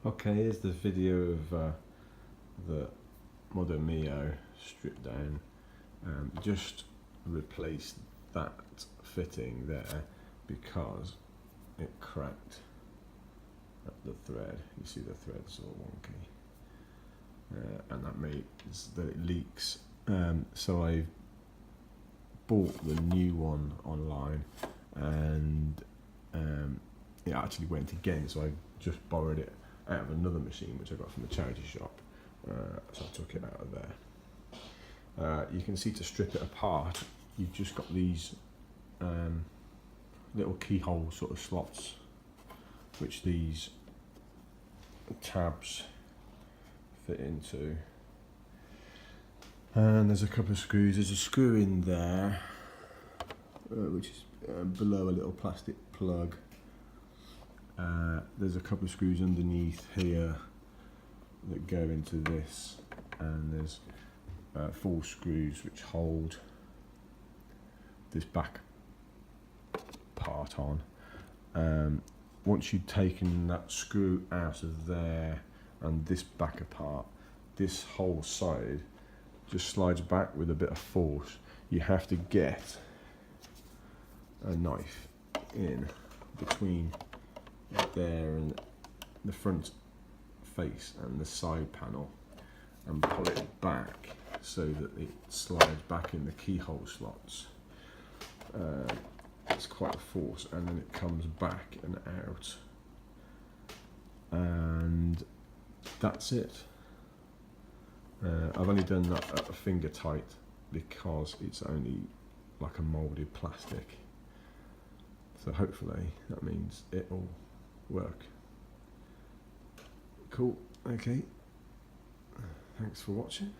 Okay, here's the video of the Model Mio stripped down. Just replaced that fitting there because it cracked at the thread. You see the thread's all wonky, and that means that it leaks. So I bought the new one online, and it actually went again. So I just borrowed it out of another machine which I got from a charity shop. So I took it out of there. You can see, to strip it apart, you've just got these little keyhole sort of slots which these tabs fit into, and there's a couple of screws. There's a screw in there which is below a little plastic plug. There's a couple of screws underneath here that go into this, and there's 4 screws which hold this back part on. Once you've taken that screw out of there and this back apart, this whole side just slides back with a bit of force. You have to get a knife in between there and the front face and the side panel and pull it back so that it slides back in the keyhole slots. It's quite a force, and then it comes back and out, and that's it. I've only done that at a finger tight because it's only like a moulded plastic, so hopefully that means it'll work. Cool, okay, thanks for watching.